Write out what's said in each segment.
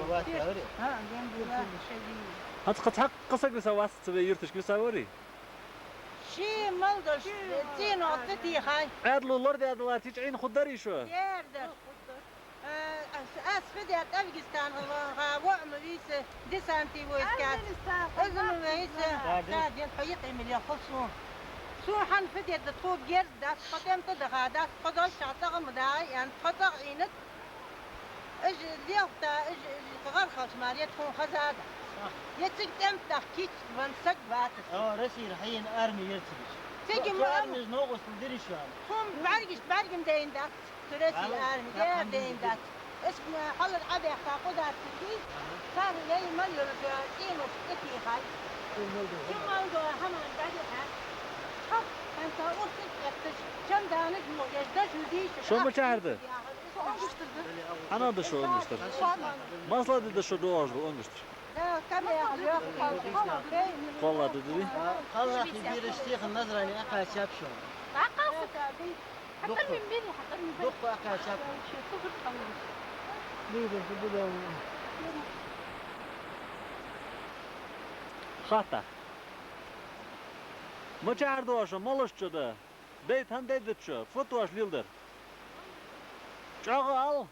قوات أوري. ها جنب الله شديد. هتقط حق قصك سواس تبي يرتش كساوري. شي ملدش تين عطتي خاي. عدلو الأرض عدلو تيجين خدري شو. يردش. أسفدي أفغانستان ها وعم بيس دسانتي ويسكات. أزم بيس كاد ينحيط عمل يخصون. شو حنفدي الدكتور جير داس قدم تدخل داس قدر شاطر مداي يعني قطع عينت. إيش اليوم إيش غرخة مارية تكون خزادة. يتسقم تحكيك بنسق باتس. رسي الحين أرمي يرتبش. تيجي ما أرمي نوقف تدري شو أنا. هم بعرقم دين دات. ترسي أرمي ده دين دات. اسمه حل العبي تاخدها تجي. صار لي مليون دين وتكتي خاي. كم مالدو هم بعد حق. أنت وصلت يكتش. كم دانك مو يجدش وديش. شو مشاهدة؟ أنا ده شو أنجستر. ما صار ده شو دوار شو أنجستر. لا كم يا والله ده دي. خلاص يبير الشيخ النظرة اللي أقع شاب شو. عقافك أبي. حتى من بيني حتى من بيني. دق أقع شاب. خاطر. مشاهد دواشو مالش شده. بيت هم ديدت شو. فتواش ليلدر. شغال.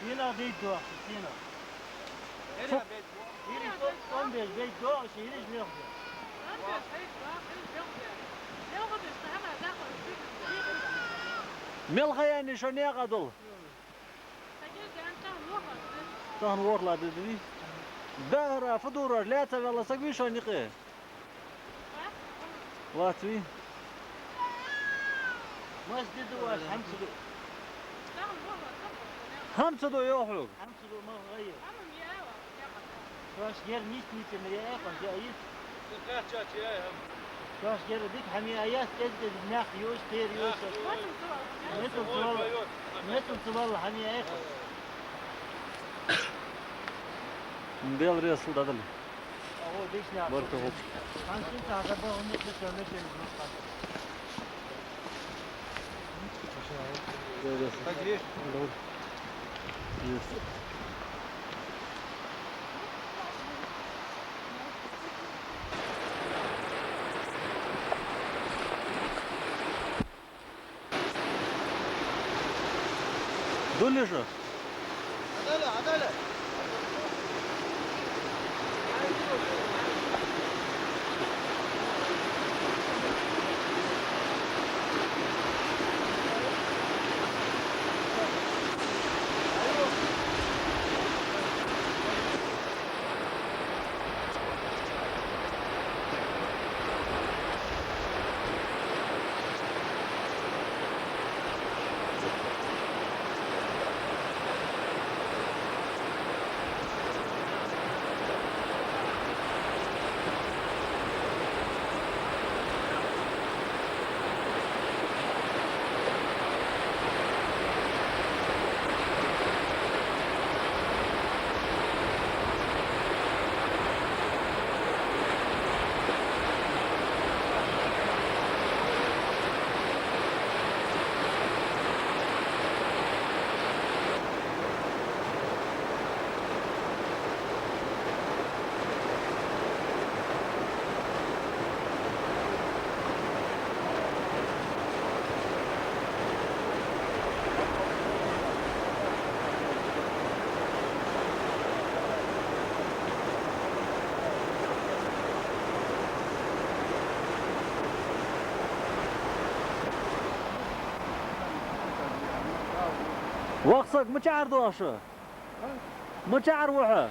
سينا بيت دوح سينا. هنا بيت دوح. هنا كم بيت دوح شيريش نيوخ. ملخا يعني شو نيقدل. تهن ورلا ددي. دهرة فدورة لا تبي سقي شو نيقه. واتوي. مسجد واش حمسدو. همسدو يوحلو. حمسدو ما غير. واش غير نيت مريا قام جايز. واش غير ديك حمي اياس تجد ناخ يوش تير يوش. مثل صبال حمي اياس. ندير رياس الدادل. هو ديش ناخ. بركة هوب. خمسين ساعة بقى ونك بس تجريش. دول شو؟ عدالة وقصك مشاعر دواشو. مشاعر وحه.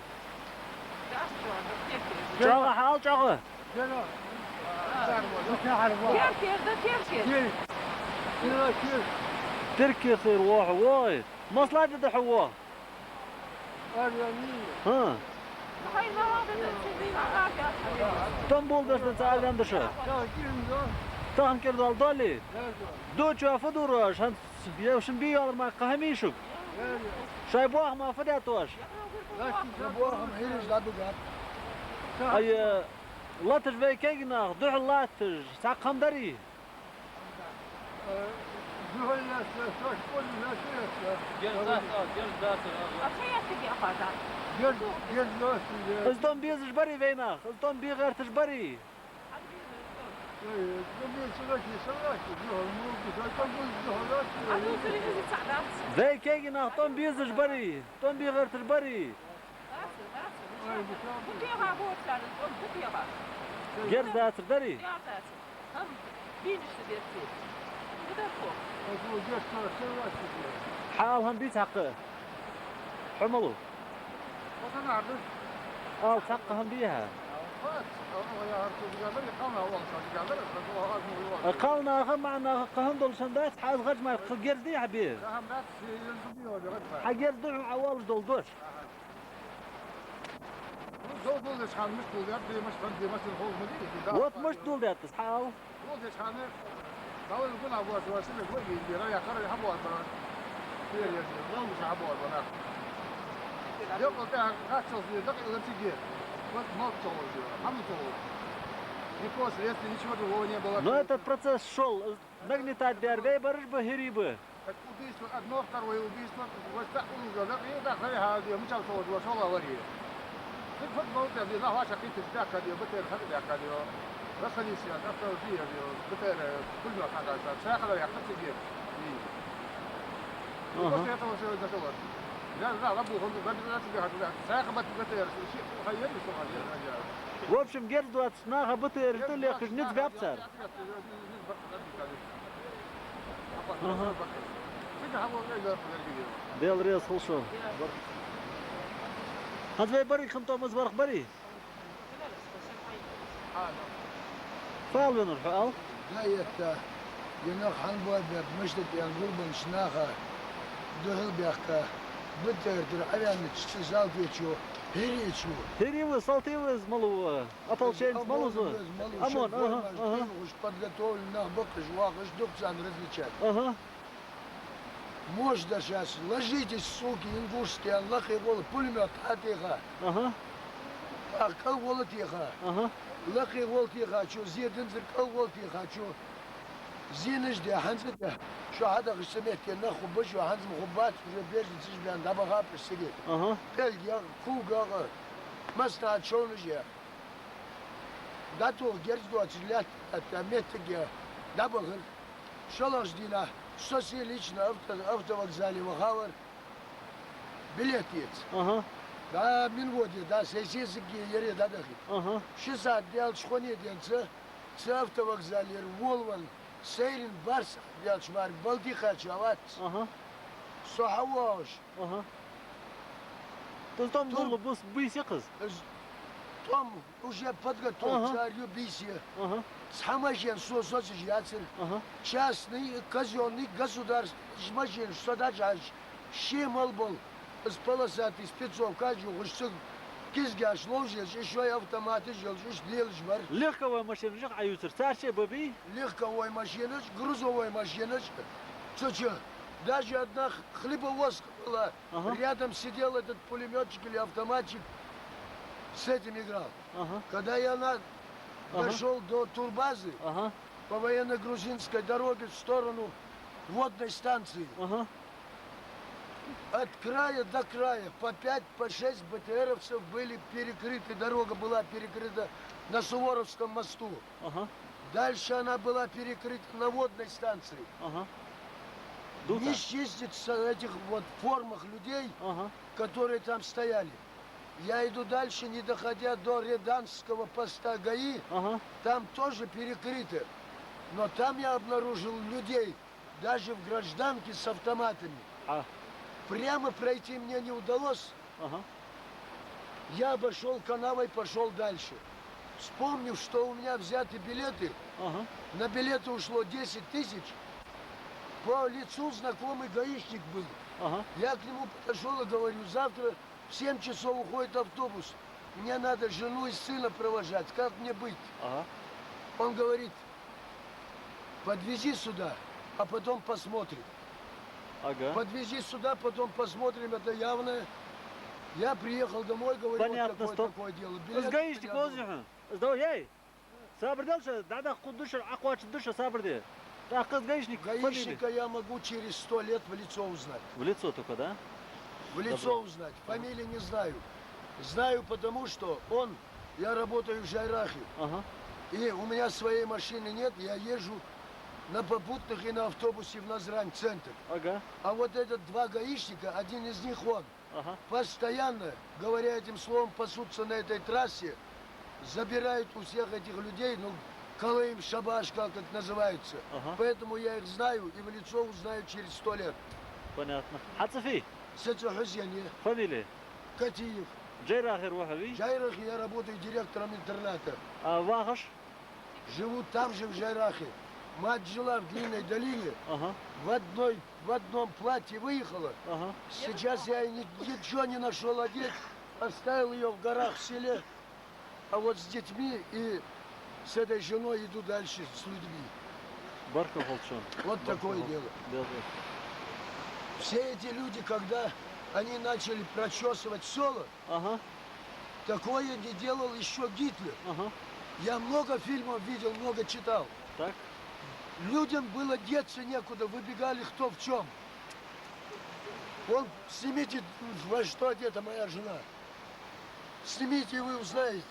شغله حال شغله. تركي خير واحد وايد. مصلحة تدحوه. ها. تنبول بس نتساعد عند شو. تهم كردال دالي. دو شو فدوراش هن يوشن بيار ما قهميشك. شاي بواه ما فديتوش. بواه هيرش دادو جات. أي لاتش في كيجنا دح لاتش ساق خمدري. ازدون بيزش بري بيناخ ازدون بيغرتش بري زي كيجي ناخطون بيزش بري طون بيغرتش بري جر ذات دري حالهم بيت حقه حملوا حقهم بيها قالنا هم معنا قهم دول شندات حاز غج ما غير دي حبيب حجر دو عوالج دول دوش وات مش دول ده تصحاو Но этот процесс шел, нагнетать ДРВ, барыш бы, гири бы. Убийство, одно, второе убийство, вот так فوتبول تبي لا واش حقيقة ذاك اللي بتر خد ذاك اللي رسلي سيا ذاك اللي بتر كل ما كان ذاك ساخذ يا خد تجي بس يا تو شو ذاك لا ربو هم بدل لا تبي هذا ساخذ بتر شيء خير سؤال В общем, гердуат снаха бытыр, ты лехишь, не цвяпцар. Дел рез холшо. هذا بري خمتو مزبرق بري. فعل بين الفعل. دايت ينخ حنبوي بمشتت ينقول بن شناخه دهل بيحكا بتر درعيان تشتزال بيتشو هيريتشو هيري وصلتي وز ملو أطلشين ملو زو أمون وش подготовлено бокаш واقش докцан различать можно сейчас ложитесь суки ингушские аллахи волы пулемет атиха кал волы тиха лахи волы тиха чё зедин зеркал волы тиха чё زينش دي حنزته شو هذا قسمت ناخذ بشو حنز مخبات في بيت تشبه دابا في السجن بلجيا كوغا مسنا شونجيا داتو جرزدو اتلات اتمتك دابا شلون دينا سوسي ليشنا автовокзале وخاور بليتيت да من ودي да سيسيسكي يري да دخل شو ساعه ديال شخوني دينسا автовокзале волван سيرين برس ديال شمار بلدي خاتشوات صحواش تم دول بس بيسيقز توم уже подготовка бисия самажен соцжатер частный казенный государственный машин что даже шимал был с полосатый спецов каждый гусек кизгаш ложишь еще и автоматы желчишь делаешь бар легковая машина же аютер старше баби легковой машина грузовой машина что даже одна хлебовозка была рядом сидел этот пулеметчик или автоматчик с этим играл когда я дошел до турбазы по военно-грузинской дороге в сторону водной станции от края до края по 5, по 6 БТРовцев были перекрыты, дорога была перекрыта на Суворовском мосту. Дальше она была перекрыта на водной станции. Не счистится этих вот формах людей, которые там стояли. Я иду дальше, не доходя до Реданского поста ГАИ, там тоже перекрыто. Но там я обнаружил людей, даже в гражданке с автоматами. Прямо пройти мне не удалось. Я обошел канавой, пошел дальше. Вспомнив, что у меня взяты билеты, на билеты ушло 10 тысяч, по лицу знакомый гаишник был. Я к нему подошел и говорю, завтра в 7 часов уходит автобус. Мне надо жену и сына провожать. Как мне быть? Он говорит, подвези сюда, а потом посмотрим. Подвези сюда, потом посмотрим, это явно. Я приехал домой, говорю, понятно, вот такое дело. С гаишник возьмем. Сдал ей. Сабр дальше, да, кудуша, аквач душа, сабр де. А как гаишник? Фамилия? Гаишника я могу через 100 лет в лицо узнать. В лицо только, да? В лицо узнать. Фамилии не знаю. Знаю потому, что я работаю в Жайрахе. Ага. И у меня своей машины нет, я езжу на попутных и на автобусе в Назрань, центр. Ага. А вот этот два гаишника, один из них он, Ага. постоянно, говоря этим словом, пасутся на этой трассе, забирают у всех этих людей, ну, Калым, Шабаш, как это называется. Ага. Поэтому я их знаю и в лицо узнаю через 100 лет. Понятно. Хацафи? Сецо Хусейн, Фамилия? Катиев. Джейрахер Вахави? В Жайрахе я работаю директором интерната. А Вахаш? Живу там же, в Жайрахе. Мать жила в Длинной долине, Ага. в одном платье выехала. Ага. Сейчас я ничего не нашел одеть, оставил ее в горах в селе. А вот с детьми и с этой женой иду дальше с людьми. Барка Холчон. Вот такое дело. Да, да. Все эти люди, когда они начали прочесывать села, Ага. такое не делал еще Гитлер. Ага. Я много фильмов видел, много читал. Так. Людям было деться некуда, выбегали кто в чем. Вон, снимите, во что одета моя жена. Снимите, и вы узнаете.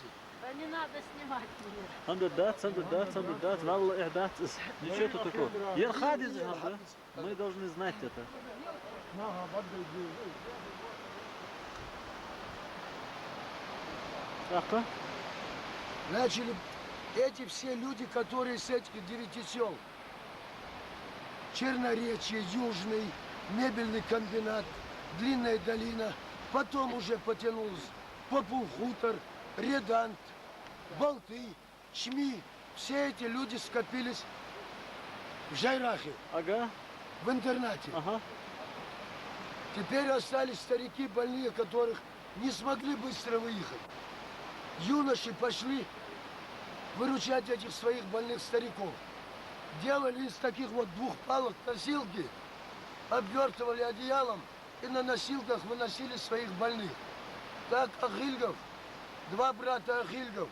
Да не надо снимать меня. Сандудат, валла ихдат. Ничего тут такого. Ерхадис, да? Мы должны знать это. Ага. Начали эти все люди, которые с этих 9 сел. Черноречье, Южный, мебельный комбинат, Длинная долина. Потом уже потянулось Попух-хутор, Редант, Болты, Чми. Все эти люди скопились в Жайрахе, Ага. в интернате. Ага. Теперь остались старики больные, которых не смогли быстро выехать. Юноши пошли выручать этих своих больных стариков. Делали из таких вот 2 палок носилки, обвертывали одеялом и на носилках выносили своих больных. Так Ахильгов, 2 брата Ахильгов,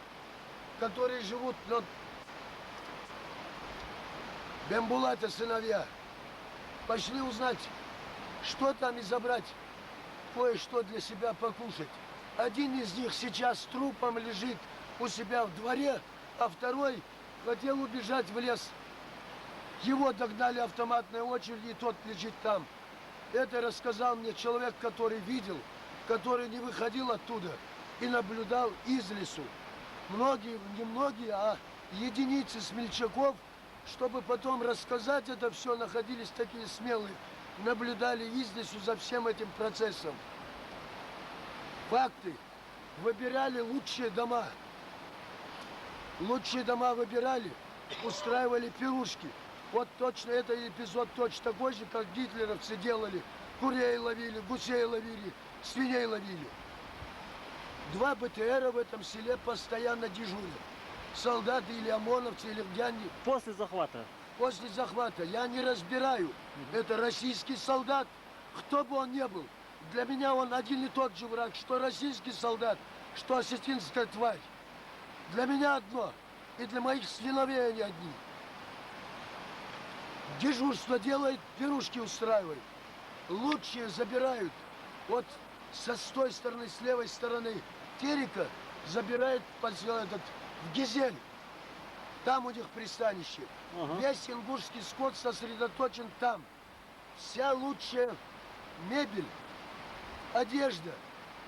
которые живут на Бембулата сыновья, пошли узнать, что там, и забрать кое-что для себя покушать. Один из них сейчас трупом лежит у себя в дворе, а второй хотел убежать в лес. Его догнали автоматной очередью, и тот лежит там. Это рассказал мне человек, который видел, который не выходил оттуда и наблюдал из лесу. Многие, не многие, а единицы смельчаков, чтобы потом рассказать это все, находились такие смелые, наблюдали из лесу за всем этим процессом. Факты. Выбирали лучшие дома. Лучшие дома выбирали, устраивали пирушки. Вот точно этот эпизод точно такой же, как гитлеровцы делали. Курей ловили, гусей ловили, свиней ловили. 2 БТРа в этом селе постоянно дежурят. Солдаты или ОМОНовцы, или где они. После захвата. После захвата я не разбираю. Это российский солдат, кто бы он ни был. Для меня он один и тот же враг, что российский солдат, что осетинская тварь. Для меня одно, и для моих сыновей они одни. Дежурство делает, пирушки устраивает. Лучшие забирают. Вот с той стороны, с левой стороны Терека забирает в Гизель. Там у них пристанище. Ага. Весь ингушский скот сосредоточен там. Вся лучшая мебель, одежда,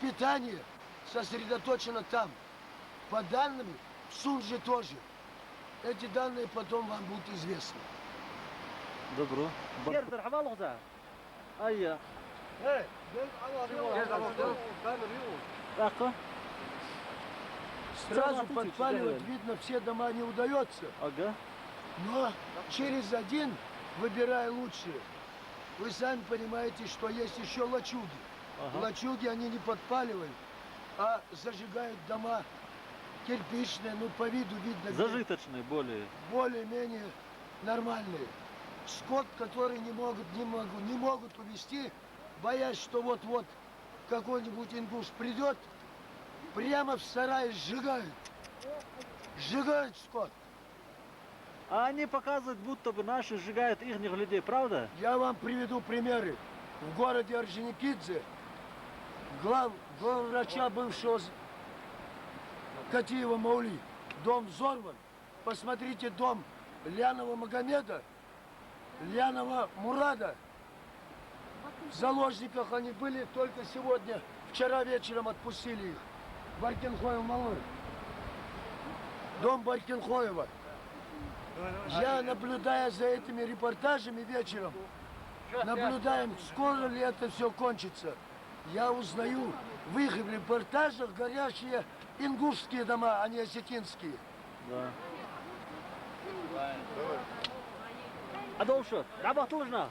питание сосредоточено там. По данным, в Сунже тоже. Эти данные потом вам будут известны. Добро. Гердер, хавалухза. Айя. Ага. Сразу подпаливать, видно, все дома не удается. Ага. Но через один, выбирая лучшие, вы сами понимаете, что есть еще лачуги. Ага. Лачуги они не подпаливают, а зажигают дома кирпичные, ну по виду видно. Зажиточный более. Более-менее нормальные. Скот, который не могут увезти, боясь, что вот-вот какой-нибудь ингуш придет, прямо в сарае сжигают. Сжигают скот. А они показывают, будто бы наши сжигают их людей, правда? Я вам приведу примеры. В городе Орджоникидзе главврача бывшего Катиева Маули, дом взорван. Посмотрите дом Лянова Магомеда, Лянова Мурада. В заложниках они были только сегодня, вчера вечером отпустили их. Баркинхоев Малой. Дом Баркинхоева. Я, наблюдая за этими репортажами вечером, наблюдаем, скоро ли это все кончится. Я узнаю в их репортажах горящие ингушские дома, а не осетинские. Да. Adolfo, работал жена?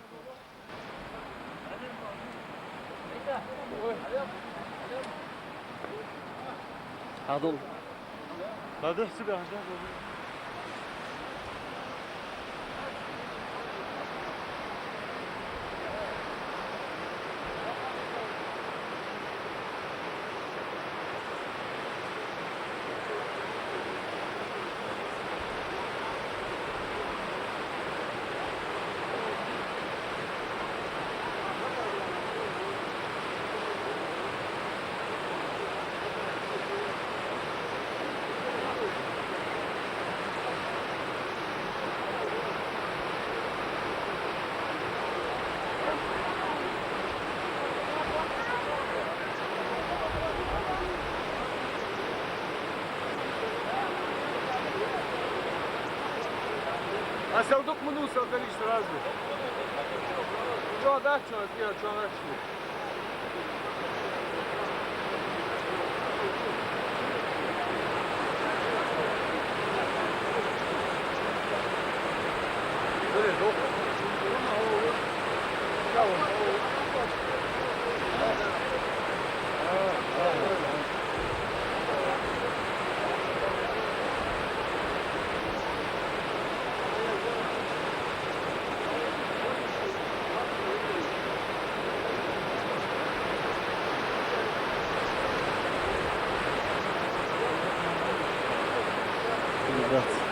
Adolf. Hadi silah. А селдок мынулся, отдались сразу. Что дать, что сделать, что начали? Да.